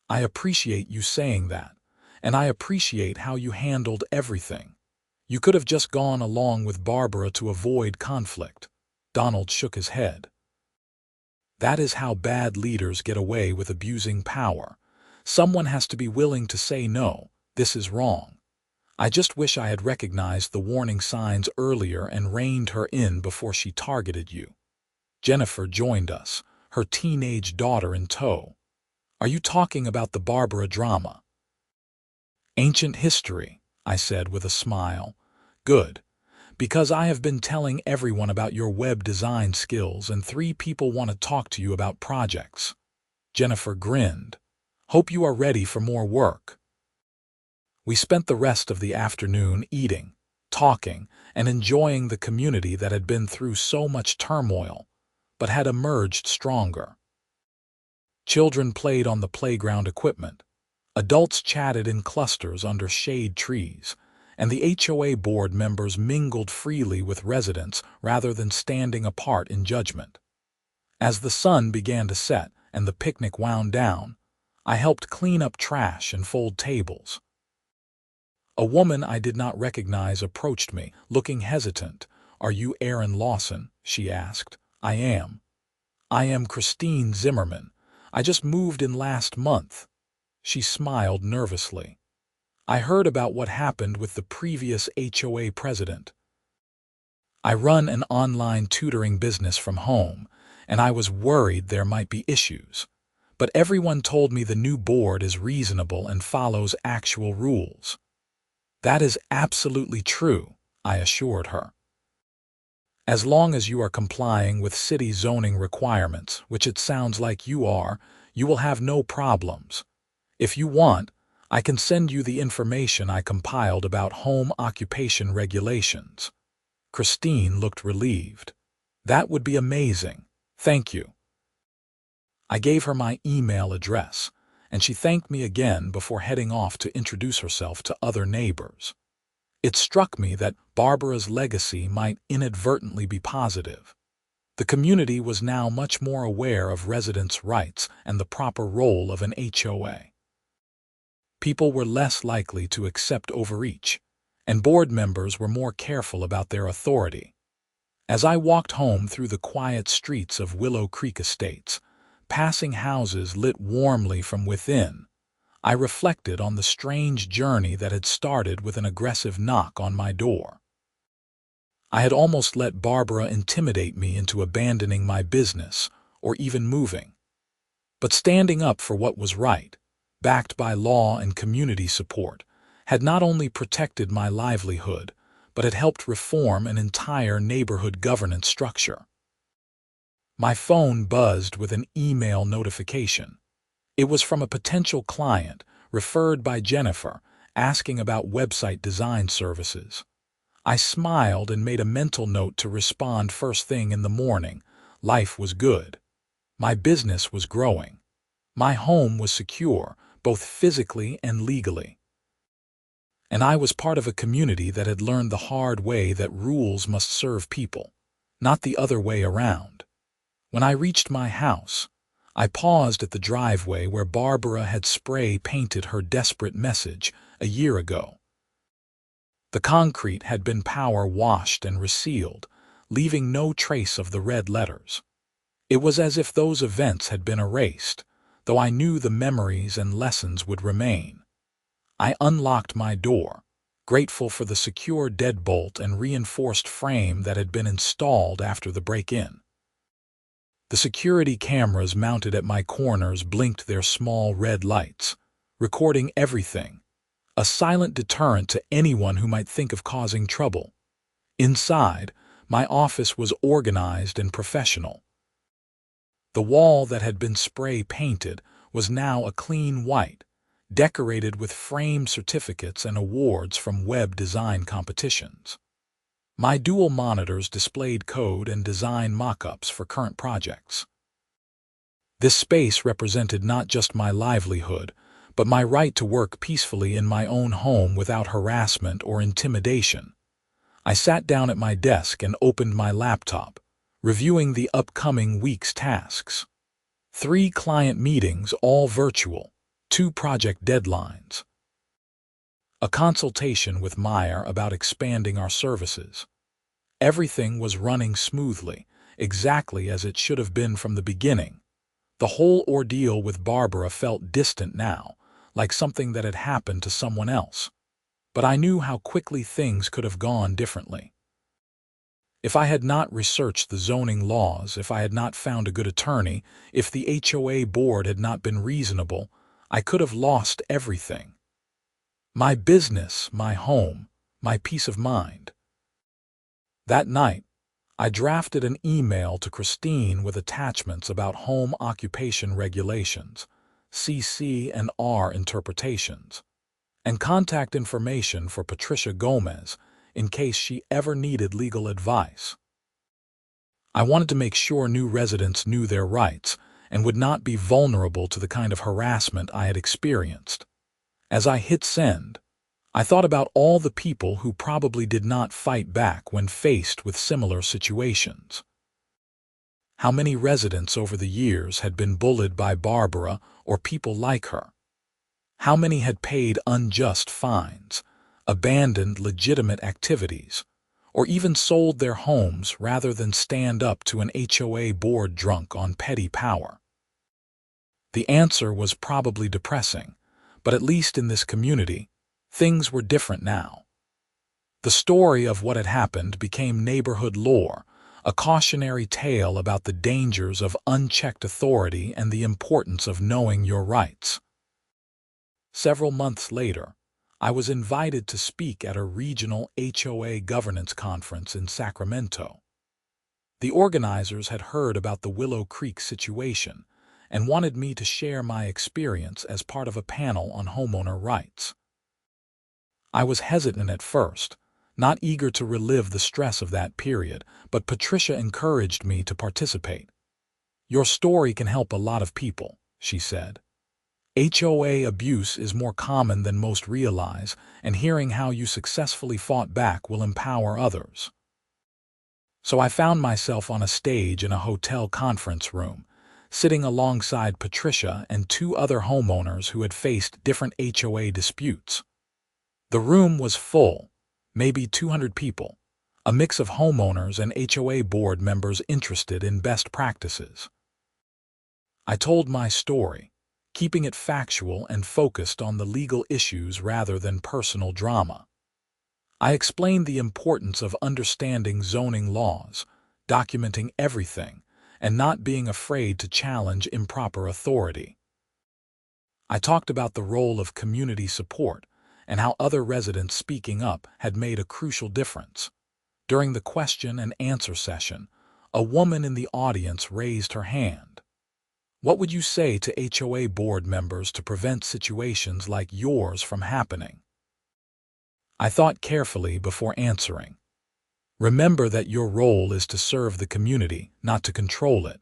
"I appreciate you saying that, and I appreciate how you handled everything. You could have just gone along with Barbara to avoid conflict." Donald shook his head. "That is how bad leaders get away with abusing power. Someone has to be willing to say no, this is wrong. I just wish I had recognized the warning signs earlier and reined her in before she targeted you. Jennifer joined us, her teenage daughter in tow. Are you talking about the Barbara drama? Ancient history, I said with a smile. Good, because I have been telling everyone about your web design skills and 3 people want to talk to you about projects. Jennifer grinned. Hope you are ready for more work. We spent the rest of the afternoon eating, talking, and enjoying the community that had been through so much turmoil, but had emerged stronger. Children played on the playground equipment. Adults chatted in clusters under shade trees, and the HOA board members mingled freely with residents rather than standing apart in judgment. As the sun began to set and the picnic wound down, I helped clean up trash and fold tables. A woman I did not recognize approached me, looking hesitant. "Are you Aaron Lawson?" she asked. "I am. I am Christine Zimmerman. I just moved in last month." She smiled nervously. "I heard about what happened with the previous HOA president. I run an online tutoring business from home, and I was worried there might be issues. But everyone told me the new board is reasonable and follows actual rules." "That is absolutely true," I assured her. "As long as you are complying with city zoning requirements, which it sounds like you are, you will have no problems. If you want, I can send you the information I compiled about home occupation regulations." Christine looked relieved. "That would be amazing. Thank you." I gave her my email address, and she thanked me again before heading off to introduce herself to other neighbors. It struck me that Barbara's legacy might inadvertently be positive. The community was now much more aware of residents' rights and the proper role of an HOA. People were less likely to accept overreach, and board members were more careful about their authority. As I walked home through the quiet streets of Willow Creek Estates, passing houses lit warmly from within, I reflected on the strange journey that had started with an aggressive knock on my door. I had almost let Barbara intimidate me into abandoning my business or even moving. But standing up for what was right, backed by law and community support, had not only protected my livelihood, but had helped reform an entire neighborhood governance structure. My phone buzzed with an email notification. It was from a potential client, referred by Jennifer, asking about website design services. I smiled and made a mental note to respond first thing in the morning. Life was good. My business was growing. My home was secure, both physically and legally. And I was part of a community that had learned the hard way that rules must serve people, not the other way around. When I reached my house, I paused at the driveway where Barbara had spray-painted her desperate message a year ago. The concrete had been power-washed and resealed, leaving no trace of the red letters. It was as if those events had been erased, though I knew the memories and lessons would remain. I unlocked my door, grateful for the secure deadbolt and reinforced frame that had been installed after the break-in. The security cameras mounted at my corners blinked their small red lights, recording everything, a silent deterrent to anyone who might think of causing trouble. Inside, my office was organized and professional. The wall that had been spray-painted was now a clean white, decorated with framed certificates and awards from web design competitions. My dual monitors displayed code and design mock-ups for current projects. This space represented not just my livelihood, but my right to work peacefully in my own home without harassment or intimidation. I sat down at my desk and opened my laptop, reviewing the upcoming week's tasks. 3 client meetings, all virtual, 2 project deadlines. A consultation with Meyer about expanding our services. Everything was running smoothly, exactly as it should have been from the beginning. The whole ordeal with Barbara felt distant now, like something that had happened to someone else. but I knew how quickly things could have gone differently. If I had not researched the zoning laws, if I had not found a good attorney, if the HOA board had not been reasonable, I could have lost everything. My business, my home, my peace of mind. That night, I drafted an email to Christine with attachments about home occupation regulations, CC and R interpretations, and contact information for Patricia Gomez in case she ever needed legal advice. I wanted to make sure new residents knew their rights and would not be vulnerable to the kind of harassment I had experienced. As I hit send, I thought about all the people who probably did not fight back when faced with similar situations. How many residents over the years had been bullied by Barbara or people like her? How many had paid unjust fines, abandoned legitimate activities, or even sold their homes rather than stand up to an HOA board drunk on petty power? The answer was probably depressing, but at least in this community, things were different now. The story of what had happened became neighborhood lore, a cautionary tale about the dangers of unchecked authority and the importance of knowing your rights. Several months later, I was invited to speak at a regional HOA governance conference in Sacramento. The organizers had heard about the Willow Creek situation and wanted me to share my experience as part of a panel on homeowner rights. I was hesitant at first, not eager to relive the stress of that period, but Patricia encouraged me to participate. "Your story can help a lot of people," she said. "HOA abuse is more common than most realize, and hearing how you successfully fought back will empower others." So I found myself on a stage in a hotel conference room, sitting alongside Patricia and two other homeowners who had faced different HOA disputes. The room was full, maybe 200 people, a mix of homeowners and HOA board members interested in best practices. I told my story, keeping it factual and focused on the legal issues rather than personal drama. I explained the importance of understanding zoning laws, documenting everything, and not being afraid to challenge improper authority. I talked about the role of community support and how other residents speaking up had made a crucial difference. During the question and answer session, a woman in the audience raised her hand. "What would you say to HOA board members to prevent situations like yours from happening?" I thought carefully before answering. "Remember that your role is to serve the community, not to control it.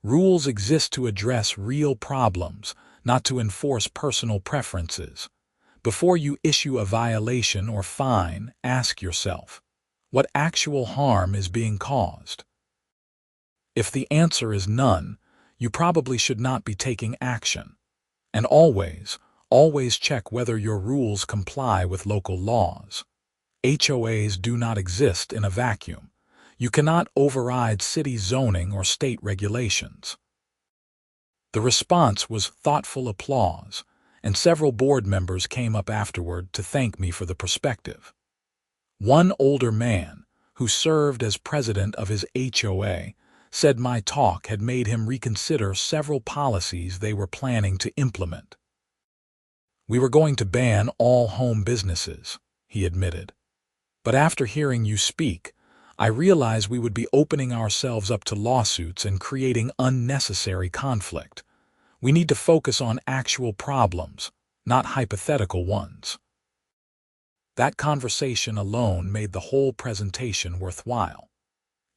Rules exist to address real problems, not to enforce personal preferences. Before you issue a violation or fine, ask yourself, what actual harm is being caused? If the answer is none, you probably should not be taking action. And always check whether your rules comply with local laws. HOAs do not exist in a vacuum. You cannot override city zoning or state regulations." The response was thoughtful applause, and several board members came up afterward to thank me for the perspective. One older man, who served as president of his HOA, said my talk had made him reconsider several policies they were planning to implement. "We were going to ban all home businesses," he admitted. "But after hearing you speak, I realized we would be opening ourselves up to lawsuits and creating unnecessary conflict. We need to focus on actual problems, not hypothetical ones." That conversation alone made the whole presentation worthwhile.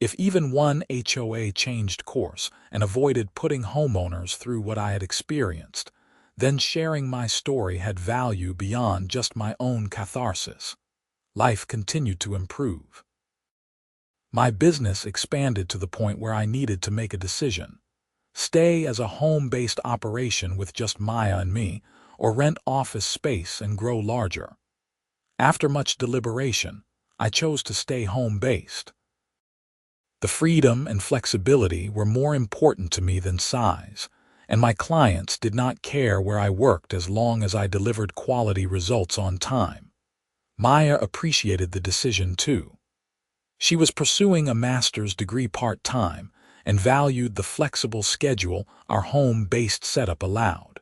If even one HOA changed course and avoided putting homeowners through what I had experienced, then sharing my story had value beyond just my own catharsis. Life continued to improve. My business expanded to the point where I needed to make a decision: stay as a home-based operation with just Maya and me, or rent office space and grow larger. After much deliberation, I chose to stay home-based. The freedom and flexibility were more important to me than size, and my clients did not care where I worked as long as I delivered quality results on time. Maya appreciated the decision too. She was pursuing a master's degree part-time and valued the flexible schedule our home-based setup allowed.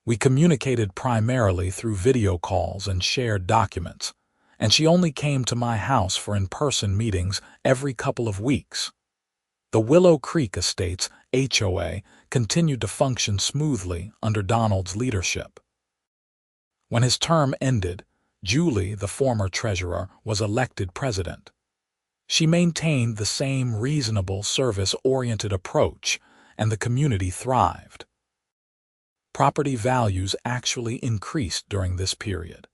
We communicated primarily through video calls and shared documents, and she only came to my house for in-person meetings every couple of weeks. The Willow Creek Estates HOA continued to function smoothly under Donald's leadership. When his term ended, Julie, the former treasurer, was elected president. She maintained the same reasonable, service-oriented approach, and the community thrived. Property values actually increased during this period,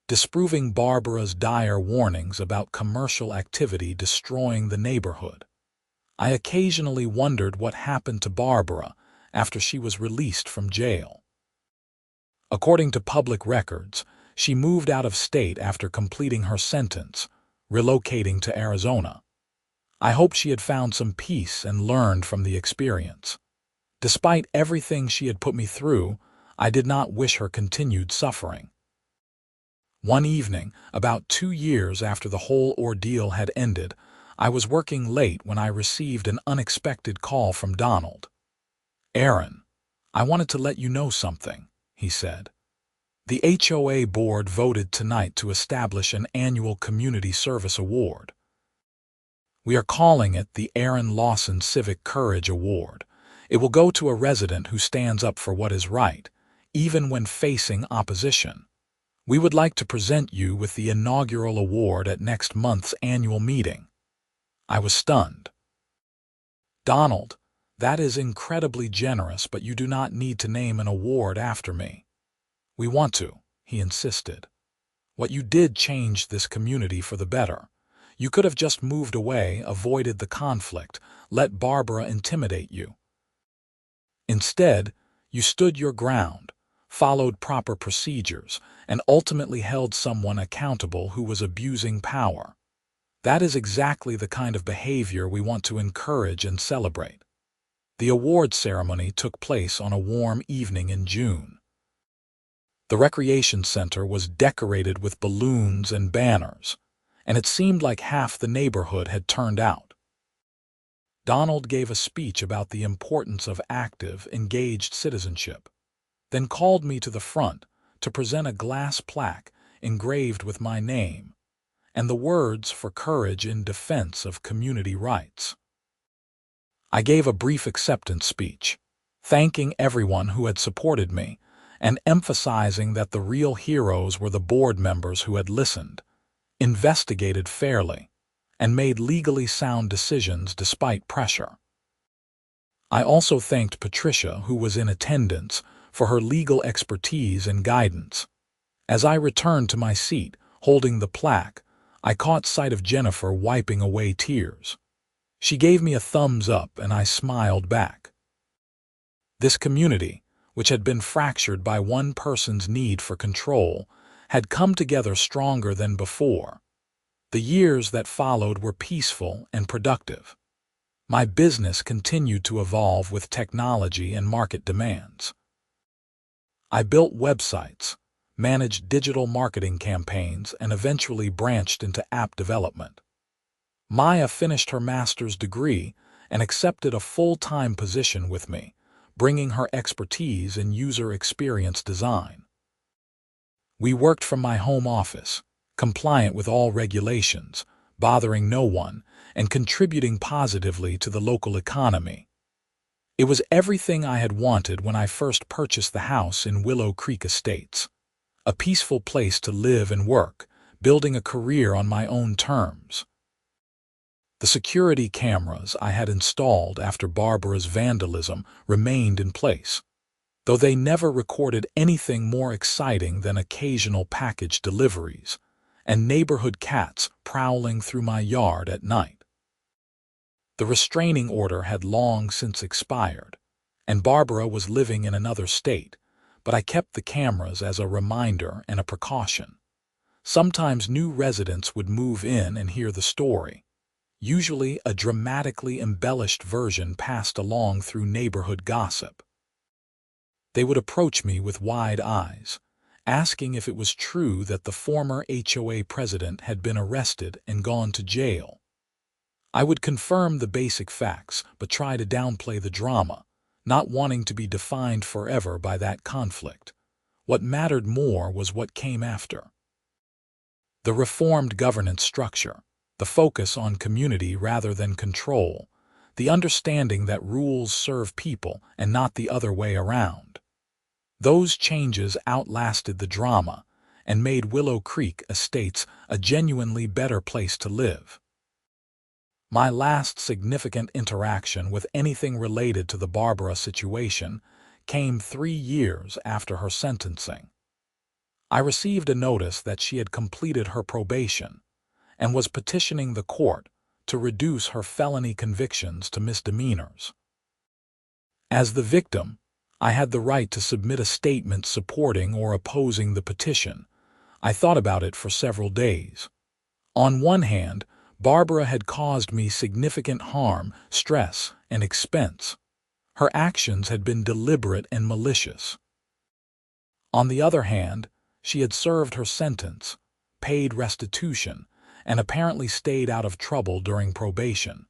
disproving Barbara's dire warnings about commercial activity destroying the neighborhood. I occasionally wondered what happened to Barbara after she was released from jail. According to public records, she moved out of state after completing her sentence, relocating to Arizona. I hoped she had found some peace and learned from the experience. Despite everything she had put me through, I did not wish her continued suffering. One evening, about 2 years after the whole ordeal had ended, I was working late when I received an unexpected call from Donald. "Aaron, I wanted to let you know something," he said. "The HOA board voted tonight to establish an annual Community Service Award. We are calling it the Aaron Lawson Civic Courage Award. It will go to a resident who stands up for what is right, even when facing opposition. We would like to present you with the inaugural award at next month's annual meeting." I was stunned. "Donald, that is incredibly generous, but you do not need to name an award after me." "We want to," he insisted. "What you did changed this community for the better. You could have just moved away, avoided the conflict, let Barbara intimidate you. Instead, you stood your ground, followed proper procedures, and ultimately held someone accountable who was abusing power. That is exactly the kind of behavior we want to encourage and celebrate." The award ceremony took place on a warm evening in June. The recreation center was decorated with balloons and banners, and it seemed like half the neighborhood had turned out. Donald gave a speech about the importance of active, engaged citizenship, then called me to the front to present a glass plaque engraved with my name and the words for courage in defense of community rights. I gave a brief acceptance speech, thanking everyone who had supported me and emphasizing that the real heroes were the board members who had listened, investigated fairly, and made legally sound decisions despite pressure. I also thanked Patricia, who was in attendance, for her legal expertise and guidance. As I returned to my seat, holding the plaque, I caught sight of Jennifer wiping away tears. She gave me a thumbs up and I smiled back. This community, which had been fractured by one person's need for control, had come together stronger than before. The years that followed were peaceful and productive. My business continued to evolve with technology and market demands. I built websites, managed digital marketing campaigns, and eventually branched into app development. Maya finished her master's degree and accepted a full-time position with me, bringing her expertise in user experience design. We worked from my home office, compliant with all regulations, bothering no one, and contributing positively to the local economy. It was everything I had wanted when I first purchased the house in Willow Creek Estates. A peaceful place to live and work, building a career on my own terms. The security cameras I had installed after Barbara's vandalism remained in place, though they never recorded anything more exciting than occasional package deliveries and neighborhood cats prowling through my yard at night. The restraining order had long since expired, and Barbara was living in another state, but I kept the cameras as a reminder and a precaution. Sometimes new residents would move in and hear the story, usually a dramatically embellished version passed along through neighborhood gossip. They would approach me with wide eyes, asking if it was true that the former HOA president had been arrested and gone to jail. I would confirm the basic facts, but try to downplay the drama, not wanting to be defined forever by that conflict. What mattered more was what came after. The reformed governance structure, the focus on community rather than control, the understanding that rules serve people and not the other way around. Those changes outlasted the drama and made Willow Creek Estates a genuinely better place to live. My last significant interaction with anything related to the Barbara situation came 3 years after her sentencing. I received a notice that she had completed her probation and was petitioning the court to reduce her felony convictions to misdemeanors. As the victim, I had the right to submit a statement supporting or opposing the petition. I thought about it for several days. On one hand, Barbara had caused me significant harm, stress, and expense. Her actions had been deliberate and malicious. On the other hand, she had served her sentence, paid restitution, and apparently stayed out of trouble during probation.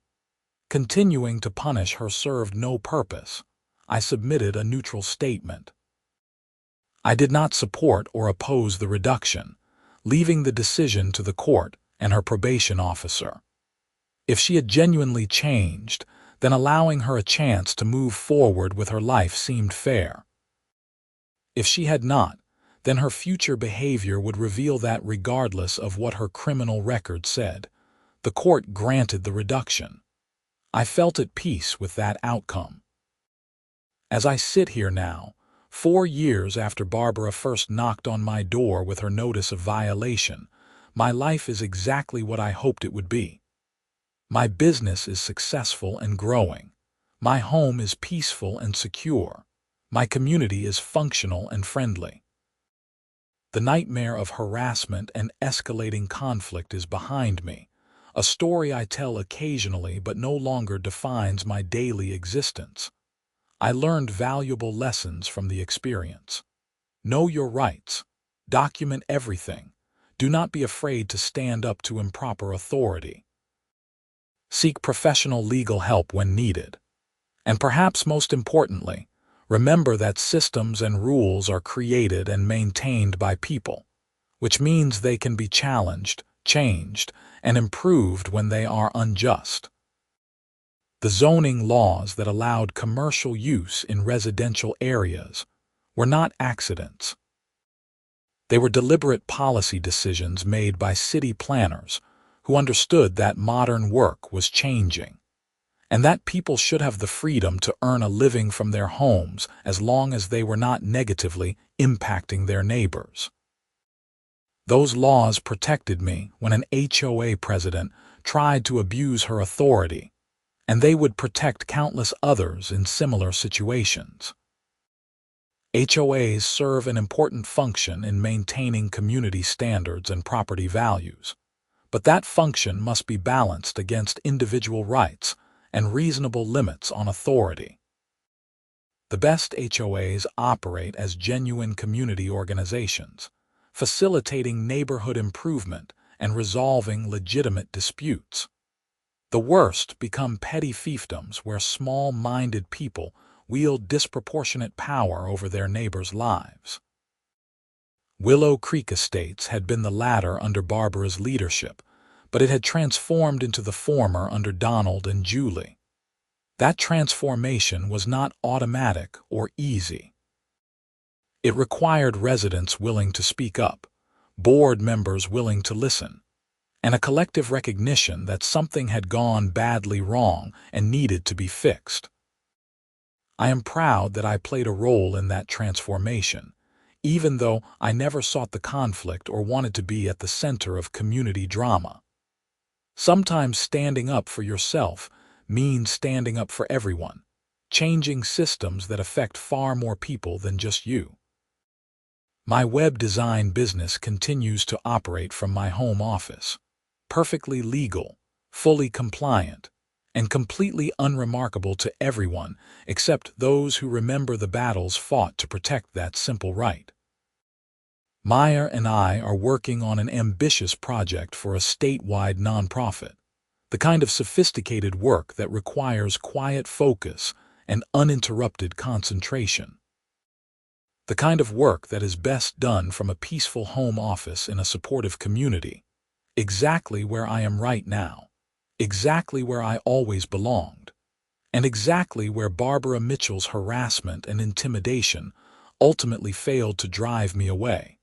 Continuing to punish her served no purpose. I submitted a neutral statement. I did not support or oppose the reduction, leaving the decision to the court and her probation officer. If she had genuinely changed, then allowing her a chance to move forward with her life seemed fair. If she had not, then her future behavior would reveal that regardless of what her criminal record said. The court granted the reduction. I felt at peace with that outcome. As I sit here now, 4 years after Barbara first knocked on my door with her notice of violation, my life is exactly what I hoped it would be. My business is successful and growing. My home is peaceful and secure. My community is functional and friendly. The nightmare of harassment and escalating conflict is behind me, a story I tell occasionally but no longer defines my daily existence. I learned valuable lessons from the experience. Know your rights. Document everything. Do not be afraid to stand up to improper authority. Seek professional legal help when needed. And perhaps most importantly, remember that systems and rules are created and maintained by people, which means they can be challenged, changed, and improved when they are unjust. The zoning laws that allowed commercial use in residential areas were not accidents. They were deliberate policy decisions made by city planners who understood that modern work was changing, and that people should have the freedom to earn a living from their homes as long as they were not negatively impacting their neighbors. Those laws protected me when an HOA president tried to abuse her authority, and they would protect countless others in similar situations. HOAs serve an important function in maintaining community standards and property values, but that function must be balanced against individual rights and reasonable limits on authority. The best HOAs operate as genuine community organizations, facilitating neighborhood improvement and resolving legitimate disputes. The worst become petty fiefdoms where small-minded people wield disproportionate power over their neighbors' lives. Willow Creek Estates had been the latter under Barbara's leadership, but it had transformed into the former under Donald and Julie. That transformation was not automatic or easy. It required residents willing to speak up, board members willing to listen, and a collective recognition that something had gone badly wrong and needed to be fixed. I am proud that I played a role in that transformation, even though I never sought the conflict or wanted to be at the center of community drama. Sometimes standing up for yourself means standing up for everyone, changing systems that affect far more people than just you. My web design business continues to operate from my home office, perfectly legal, fully compliant, and completely unremarkable to everyone except those who remember the battles fought to protect that simple right. Meyer and I are working on an ambitious project for a statewide nonprofit, the kind of sophisticated work that requires quiet focus and uninterrupted concentration. The kind of work that is best done from a peaceful home office in a supportive community, exactly where I am right now, exactly where I always belonged, and exactly where Barbara Mitchell's harassment and intimidation ultimately failed to drive me away.